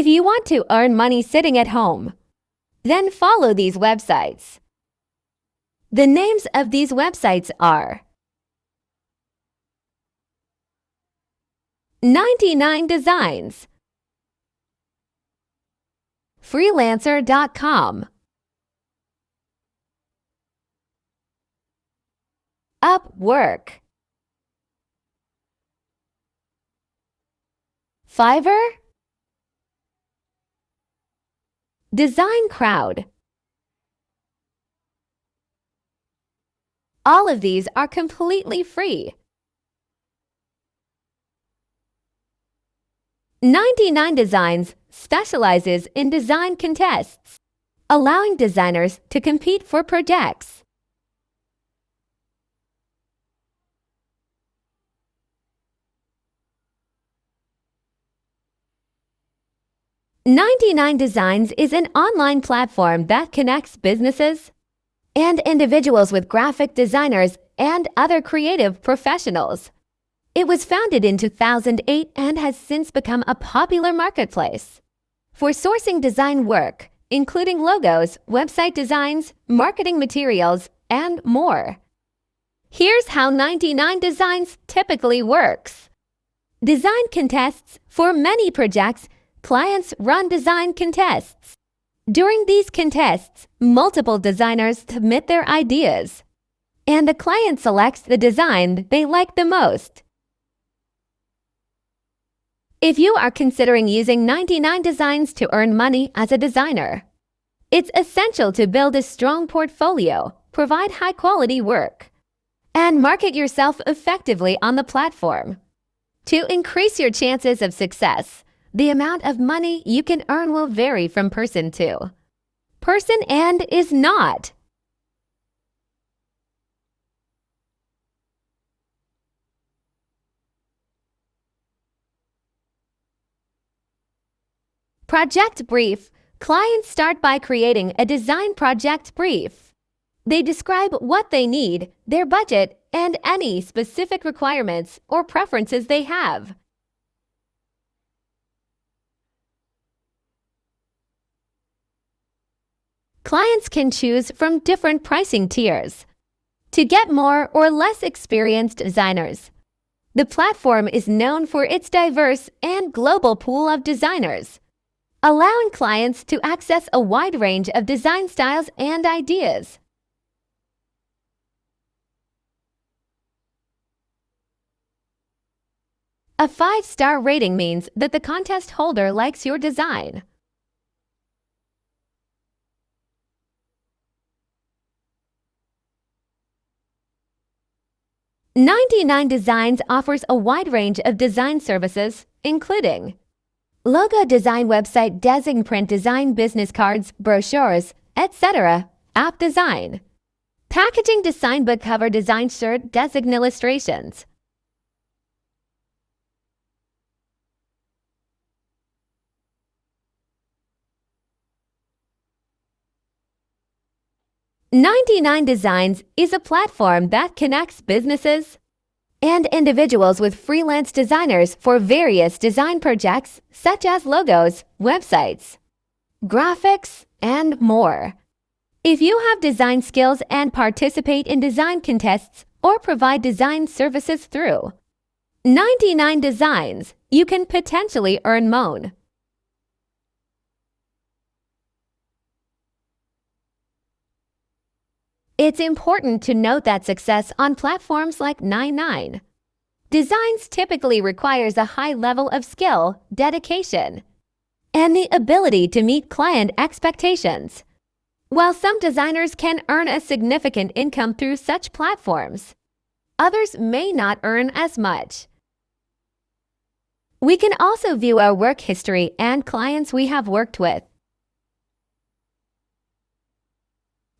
If you want to earn money sitting at home, then follow these websites. The names of these websites are 99 Designs, Freelancer.com, Upwork, Fiverr, DesignCrowd. All of these are completely free. 99 Designs specializes in design contests, allowing designers to compete for projects. "99 Designs is an online platform that connects businesses and individuals with graphic designers and other creative professionals. It was founded in 2008 and has since become a popular marketplace for sourcing design work, including logos, website designs, marketing materials, and more. Here's how 99 Designs typically works. Design contests. For many projects, clients run design contests. During these contests, multiple designers submit their ideas, and the client selects the design they like the most. If you are considering using 99 Designs to earn money as a designer, it's essential to build a strong portfolio, provide high-quality work, and market yourself effectively on the platform. To increase your chances of success, the amount of money you can earn will vary from person to person and is not. Project brief. Clients start by creating a design project brief. They describe what they need, their budget, and any specific requirements or preferences they have. Clients can choose from different pricing tiers to get more or less experienced designers. The platform is known for its diverse and global pool of designers, allowing clients to access a wide range of design styles and ideas. A 5-star rating means that the contest holder likes your design. "99 Designs offers a wide range of design services, including logo design, website design, print design, business cards, brochures, etc., app design, packaging design, book cover design, shirt design illustrations. "99 Designs is a platform that connects businesses and individuals with freelance designers for various design projects such as logos, websites, graphics, and more. If you have design skills and participate in design contests or provide design services through 99 Designs, you can potentially earn money. It's important to note that success on platforms like 99 Designs typically requires a high level of skill, dedication, and the ability to meet client expectations. While some designers can earn a significant income through such platforms, others may not earn as much. We can also view our work history and clients we have worked with.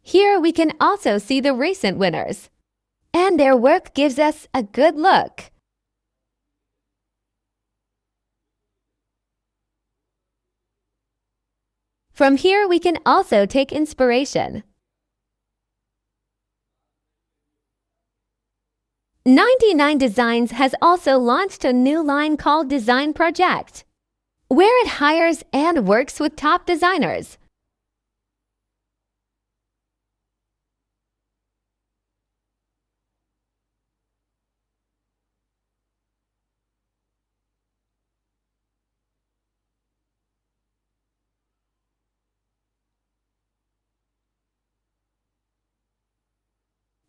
Here we can also see the recent winners, and their work gives us a good look. From here we can also take inspiration. 99 Designs has also launched a new line called Design Project, where it hires and works with top designers.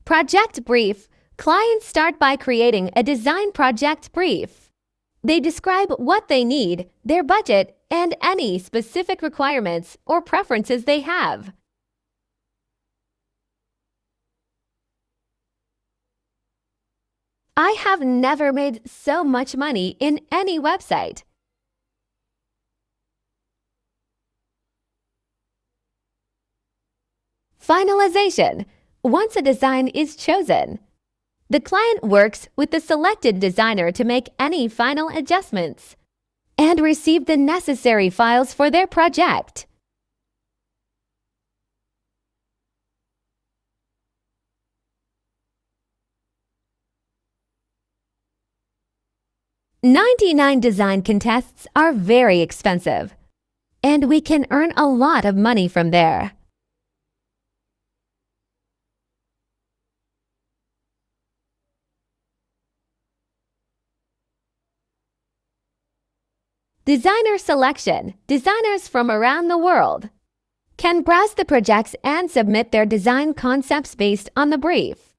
Project brief. Clients start by creating a design project brief. They describe what they need, their budget, and any specific requirements or preferences they have. I have never made so much money in any website. Finalization. Once a design is chosen, the client works with the selected designer to make any final adjustments and receive the necessary files for their project. "99 design contests are very expensive, and we can earn a lot of money from there. Designer selection. Designers from around the world can browse the projects and submit their design concepts based on the brief.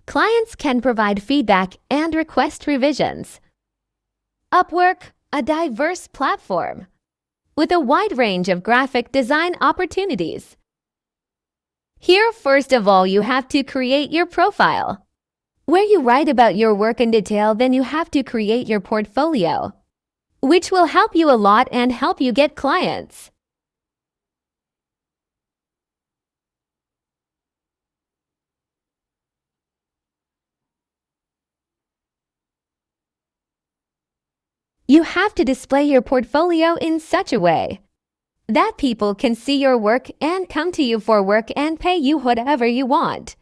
Clients can provide feedback and request revisions. Upwork, a diverse platform with a wide range of graphic design opportunities. Here, first of all, you have to create your profile, where you write about your work in detail. Then you have to create your portfolio, which will help you a lot and help you get clients. You have to display your portfolio in such a way that people can see your work and come to you for work and pay you whatever you want.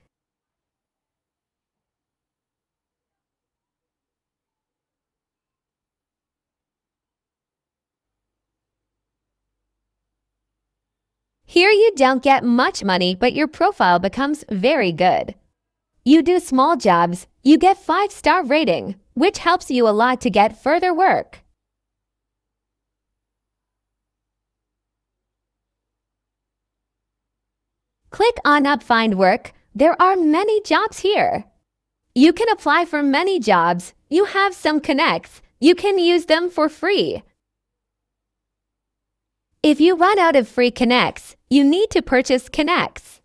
Here you don't get much money, but your profile becomes very good. You do small jobs, you get 5-star rating, which helps you a lot to get further work. Click on Find Work. There are many jobs here. You can apply for many jobs. You have some connects. You can use them for free. If you run out of free connects, you need to purchase connects.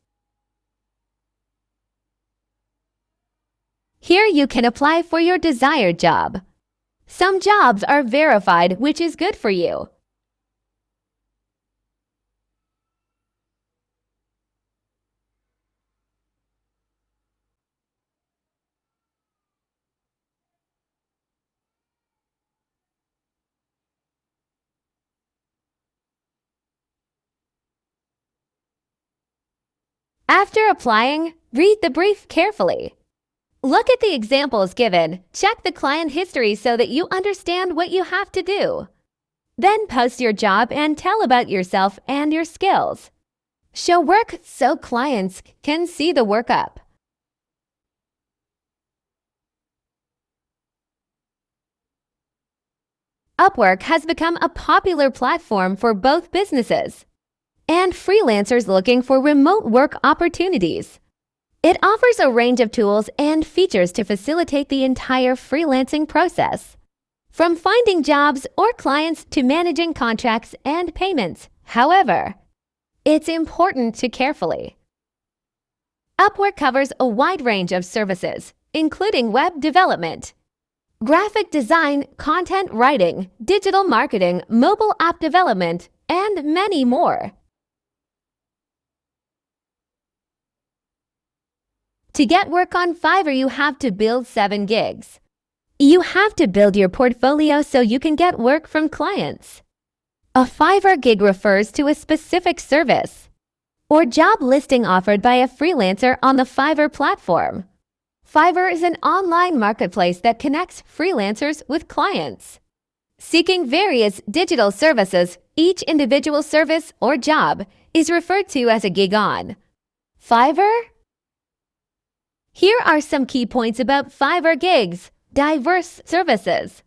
Here you can apply for your desired job. Some jobs are verified, which is good for you. After applying, read the brief carefully. Look at the examples given. Check the client history so that you understand what you have to do. Then post your job and tell about yourself and your skills. Show work so clients can see the work up. Upwork has become a popular platform for both businesses and freelancers looking for remote work opportunities. It offers a range of tools and features to facilitate the entire freelancing process, from finding jobs or clients to managing contracts and payments. However, it's important to carefully. Upwork covers a wide range of services, including web development, graphic design, content writing, digital marketing, mobile app development, and many more. To get work on Fiverr, you have to build 7 gigs. You have to build your portfolio so you can get work from clients. A Fiverr gig refers to a specific service or job listing offered by a freelancer on the Fiverr platform. Fiverr is an online marketplace that connects freelancers with clients. Seeking various digital services, each individual service or job is referred to as a gig on. Fiverr? Here are some key points about Fiverr gigs. Diverse services.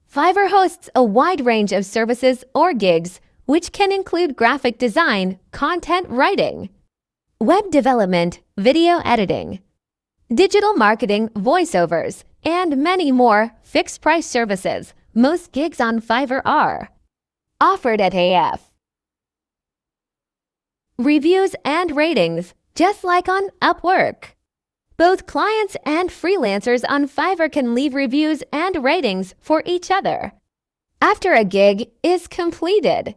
Fiverr hosts a wide range of services or gigs, which can include graphic design, content writing, web development, video editing, digital marketing, voiceovers, and many more fixed-price services. Most gigs on Fiverr are offered at AF. Reviews and ratings, just like on Upwork. Both clients and freelancers on Fiverr can leave reviews and ratings for each other after a gig is completed.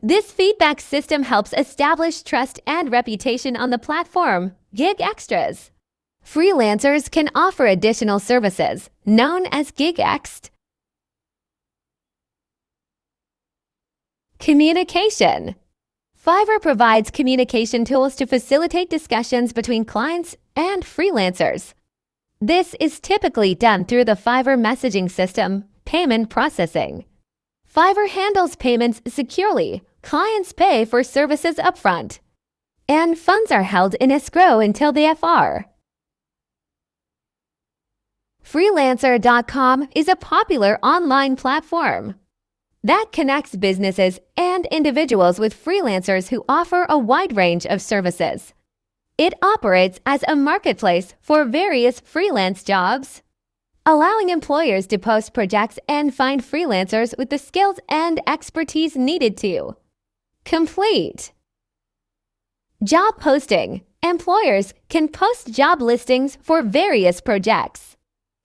This feedback system helps establish trust and reputation on the platform. Gig extras. Freelancers can offer additional services, known as gig extras. Communication. Fiverr provides communication tools to facilitate discussions between clients and freelancers. This is typically done through the Fiverr messaging system, payment processing. Fiverr handles payments securely. Clients pay for services upfront, and funds are held in escrow until the FR. Freelancer.com is a popular online platform that connects businesses and individuals with freelancers who offer a wide range of services. It operates as a marketplace for various freelance jobs, allowing employers to post projects and find freelancers with the skills and expertise needed to complete job posting. Employers can post job listings for various projects,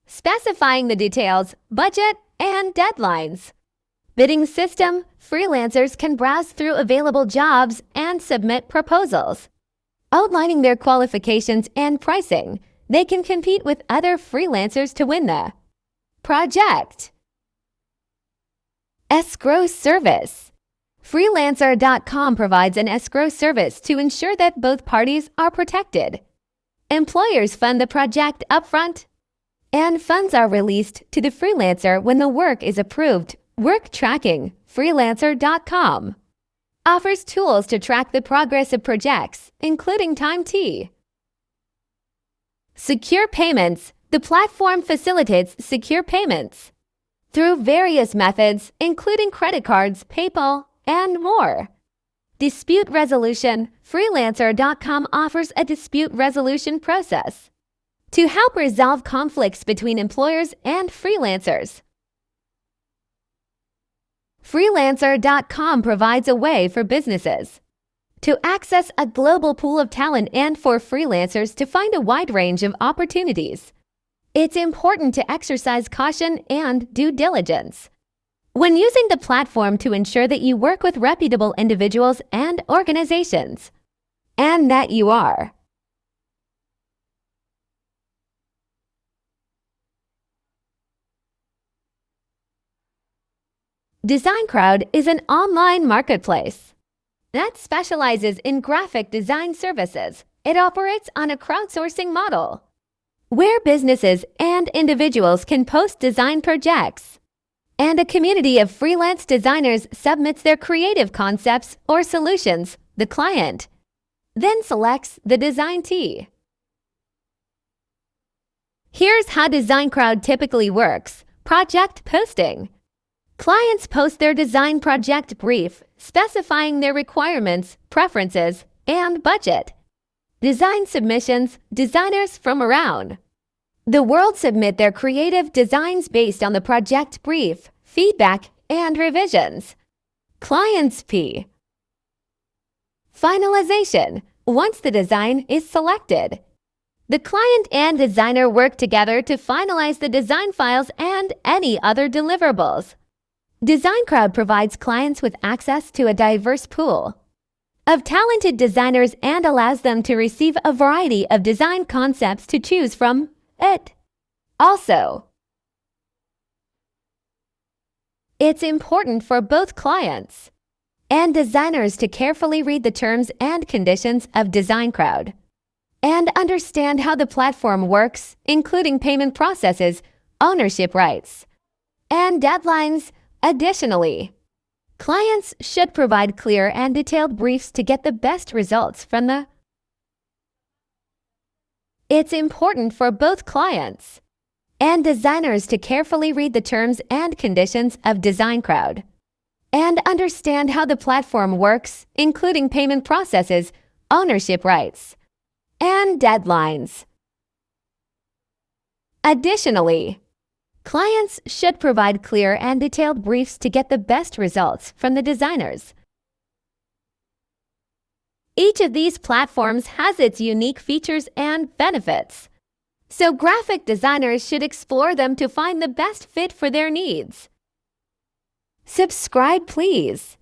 specifying the details, budget, and deadlines. Bidding system. Freelancers can browse through available jobs and submit proposals, outlining their qualifications and pricing. They can compete with other freelancers to win the project. Escrow service. Freelancer.com provides an escrow service to ensure that both parties are protected. Employers fund the project upfront, and funds are released to the freelancer when the work is approved. Work tracking. Freelancer.com offers tools to track the progress of projects, including time T. Secure payments. The platform facilitates secure payments through various methods, including credit cards, PayPal, and more. Dispute resolution. Freelancer.com offers a dispute resolution process to help resolve conflicts between employers and freelancers. Freelancer.com provides a way for businesses to access a global pool of talent and for freelancers to find a wide range of opportunities. It's important to exercise caution and due diligence when using the platform to ensure that you work with reputable individuals and organizations, and that you are DesignCrowd is an online marketplace that specializes in graphic design services. It operates on a crowdsourcing model where businesses and individuals can post design projects, and a community of freelance designers submits their creative concepts or solutions. The client then selects the design tee. Here's how DesignCrowd typically works. Project posting. Clients post their design project brief, specifying their requirements, preferences, and budget. Design submissions. Designers from around the world submit their creative designs based on the project brief, feedback, and revisions. Clients P. Finalization. Once the design is selected, the client and designer work together to finalize the design files and any other deliverables. DesignCrowd provides clients with access to a diverse pool of talented designers and allows them to receive a variety of design concepts to choose from it. Also, it's important for both clients and designers to carefully read the terms and conditions of DesignCrowd and understand how the platform works, including payment processes, ownership rights, and deadlines. Additionally, clients should provide clear and detailed briefs to get the best results from the. It's important for both clients and designers to carefully read the terms and conditions of DesignCrowd and understand how the platform works, including payment processes, ownership rights, and deadlines. Additionally, clients should provide clear and detailed briefs to get the best results from the designers. Each of these platforms has its unique features and benefits, so graphic designers should explore them to find the best fit for their needs. Subscribe, please.